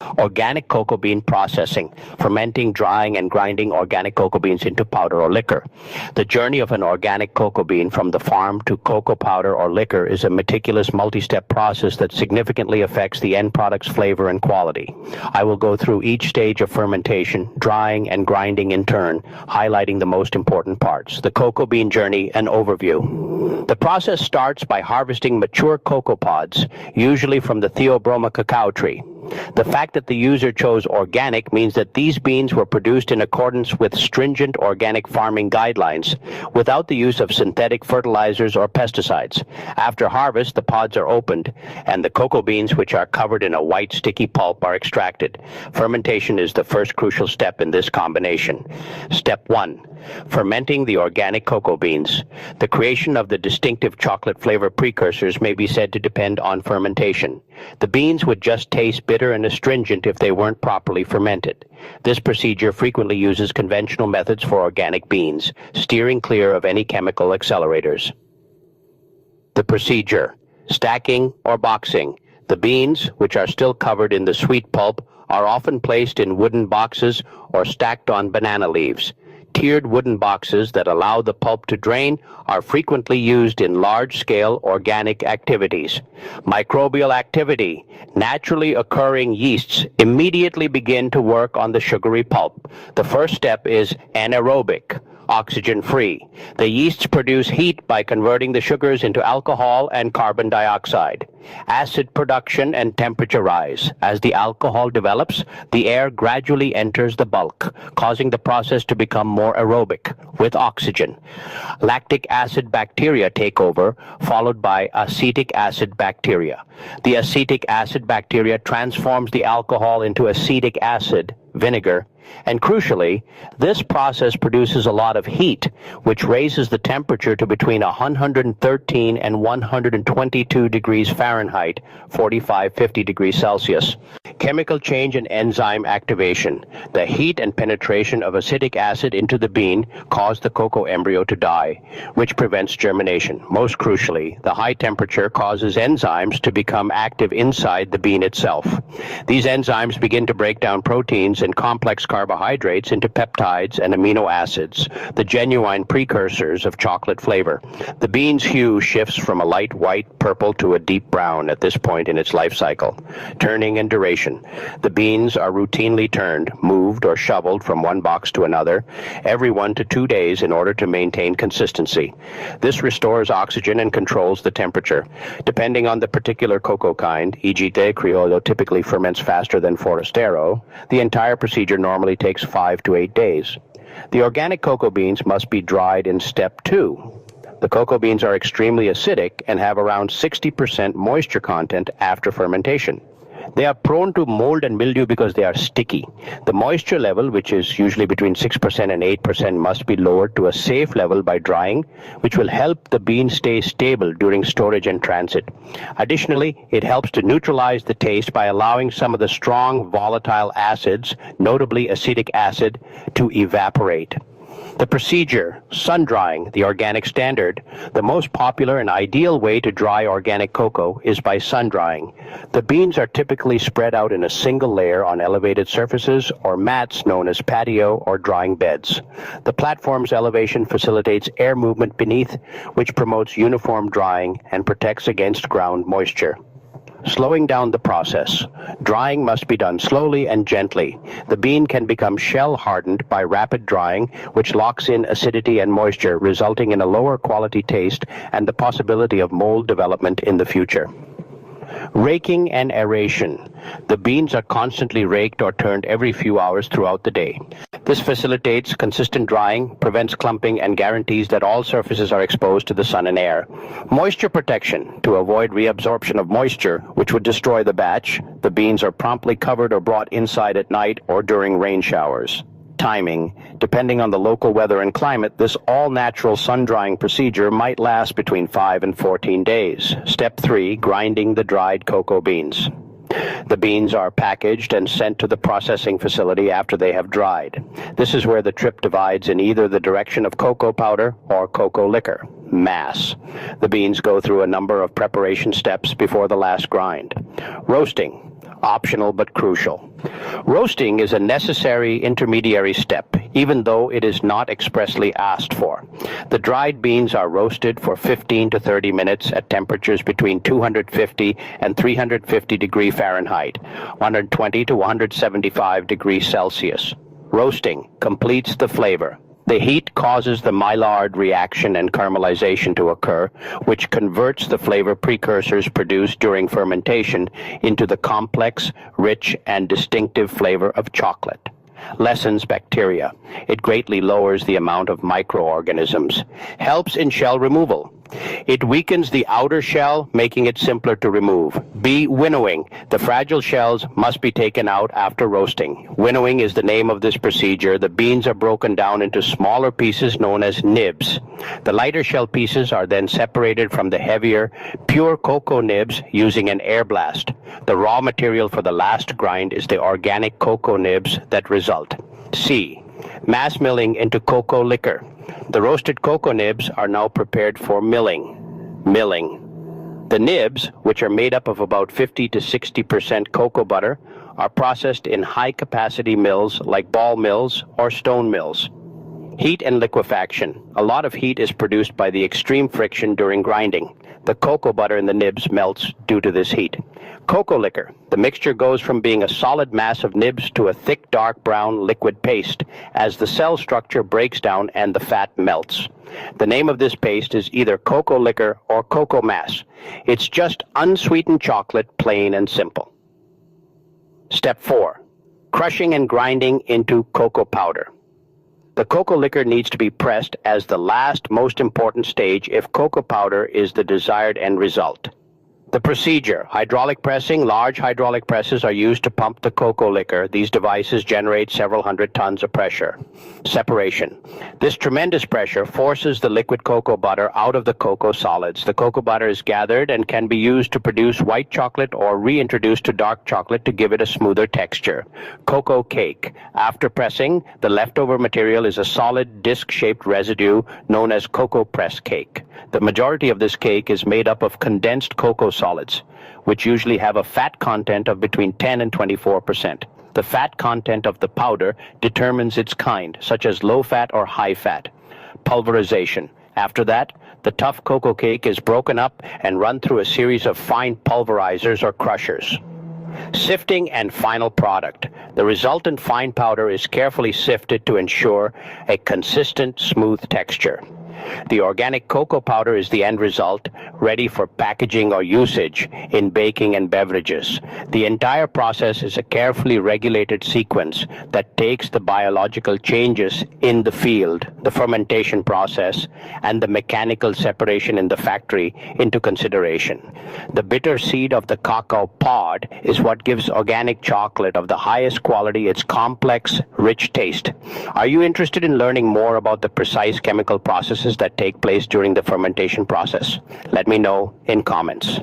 Organic cocoa bean processing, fermenting, drying, and grinding organic cocoa beans into powder or liquor. The journey of an organic cocoa bean from the farm to cocoa powder or liquor is a meticulous multi-step process that significantly affects the end product's flavor and quality. I will go through each stage of fermentation, drying, and grinding in turn, highlighting the most important parts. The cocoa bean journey, an overview. The process starts by harvesting mature cocoa pods, usually from the Theobroma cacao tree. The fact that the user chose organic means that these beans were produced in accordance with stringent organic farming guidelines, without the use of synthetic fertilizers or pesticides. After harvest, the pods are opened, and the cocoa beans, which are covered in a white sticky pulp, are extracted. Fermentation is the first crucial step in this combination. Step 1. Fermenting the organic cocoa beans. The creation of the distinctive chocolate flavor precursors may be said to depend on fermentation. The beans would just taste bitter and astringent if they weren't properly fermented. This procedure frequently uses conventional methods for organic beans, steering clear of any chemical accelerators. The procedure: stacking or boxing. The beans, which are still covered in the sweet pulp, are often placed in wooden boxes or stacked on banana leaves. Tiered wooden boxes that allow the pulp to drain are frequently used in large-scale organic activities. Microbial activity. Naturally occurring yeasts immediately begin to work on the sugary pulp. The first step is anaerobic, oxygen-free. The yeasts produce heat by converting the sugars into alcohol and carbon dioxide. Acid production and temperature rise. As the alcohol develops, the air gradually enters the bulk, causing the process to become more aerobic with oxygen. Lactic acid bacteria take over, followed by acetic acid bacteria. The acetic acid bacteria transforms the alcohol into acetic acid, vinegar, and crucially, this process produces a lot of heat, which raises the temperature to between 113 and 122 degrees Fahrenheit, 45-50 degrees Celsius. Chemical change and enzyme activation. The heat and penetration of acetic acid into the bean cause the cocoa embryo to die, which prevents germination. Most crucially, the high temperature causes enzymes to become active inside the bean itself. These enzymes begin to break down proteins and complex carbohydrates into peptides and amino acids, the genuine precursors of chocolate flavor. The bean's hue shifts from a light white purple to a deep brown at this point in its life cycle. Turning and duration. The beans are routinely turned, moved, or shoveled from one box to another every 1 to 2 days in order to maintain consistency. This restores oxygen and controls the temperature. Depending on the particular cocoa kind, e.g. Criollo typically ferments faster than Forastero, the entire procedure normally takes 5 to 8 days. The organic cocoa beans must be dried in step 2. The cocoa beans are extremely acidic and have around 60% moisture content after fermentation. They are prone to mold and mildew because they are sticky. The moisture level, which is usually between 6% and 8%, must be lowered to a safe level by drying, which will help the bean stay stable during storage and transit. Additionally, it helps to neutralize the taste by allowing some of the strong volatile acids, notably acetic acid, to evaporate. The procedure: sun drying, the organic standard. The most popular and ideal way to dry organic cocoa is by sun drying. The beans are typically spread out in a single layer on elevated surfaces or mats known as patio or drying beds. The platform's elevation facilitates air movement beneath, which promotes uniform drying and protects against ground moisture. Slowing down the process. Drying must be done slowly and gently. The bean can become shell-hardened by rapid drying, which locks in acidity and moisture, resulting in a lower quality taste and the possibility of mold development in the future. Raking and aeration. The beans are constantly raked or turned every few hours throughout the day. This facilitates consistent drying, prevents clumping, and guarantees that all surfaces are exposed to the sun and air. Moisture protection. To avoid reabsorption of moisture, which would destroy the batch, the beans are promptly covered or brought inside at night or during rain showers. Timing. Depending on the local weather and climate, this all-natural sun-drying procedure might last between 5 and 14 days. Step 3. Grinding the dried cocoa beans. The beans are packaged and sent to the processing facility after they have dried. This is where the trip divides in either the direction of cocoa powder or cocoa liquor. Mass. The beans go through a number of preparation steps before the last grind. Roasting. optional but crucial. Roasting is a necessary intermediary step, even though it is not expressly asked for. The dried beans are roasted for 15 to 30 minutes at temperatures between 250 and 350 degrees Fahrenheit, 120 to 175 degrees Celsius. Roasting completes the flavor. The heat causes the Maillard reaction and caramelization to occur, which converts the flavor precursors produced during fermentation into the complex, rich, and distinctive flavor of chocolate. Lessens bacteria. It greatly lowers the amount of microorganisms. Helps in shell removal. It weakens the outer shell, making it simpler to remove. B. Winnowing. The fragile shells must be taken out after roasting. Winnowing is the name of this procedure. The beans are broken down into smaller pieces known as nibs. The lighter shell pieces are then separated from the heavier, pure cocoa nibs using an air blast. The raw material for the last grind is the organic cocoa nibs that result. C. Mass milling into cocoa liquor. The roasted cocoa nibs are now prepared for milling. The nibs, which are made up of about 50 to 60% cocoa butter, are processed in high-capacity mills like ball mills or stone mills. Heat and liquefaction. A lot of heat is produced by the extreme friction during grinding. The cocoa butter in the nibs melts due to this heat. Cocoa liquor. The mixture goes from being a solid mass of nibs to a thick dark brown liquid paste as the cell structure breaks down and the fat melts. The name of this paste is either cocoa liquor or cocoa mass. It's just unsweetened chocolate, plain and simple. Step 4. Crushing and grinding into cocoa powder. The cocoa liquor needs to be pressed as the last most important stage if cocoa powder is the desired end result. The procedure. Hydraulic pressing. Large hydraulic presses are used to pump the cocoa liquor. These devices generate several hundred tons of pressure. Separation. This tremendous pressure forces the liquid cocoa butter out of the cocoa solids. The cocoa butter is gathered and can be used to produce white chocolate or reintroduced to dark chocolate to give it a smoother texture. Cocoa cake. After pressing, the leftover material is a solid disc-shaped residue known as cocoa press cake. The majority of this cake is made up of condensed cocoa solids, which usually have a fat content of between 10 and 24%. The fat content of the powder determines its kind, such as low fat or high fat. Pulverization. After that, the tough cocoa cake is broken up and run through a series of fine pulverizers or crushers. Sifting and final product. The resultant fine powder is carefully sifted to ensure a consistent, smooth texture. The organic cocoa powder is the end result, ready for packaging or usage in baking and beverages. The entire process is a carefully regulated sequence that takes the biological changes in the field, the fermentation process, and the mechanical separation in the factory into consideration. The bitter seed of the cacao pod is what gives organic chocolate of the highest quality its complex, rich taste. Are you interested in learning more about the precise chemical processes that take place during the fermentation process? Let me know in comments.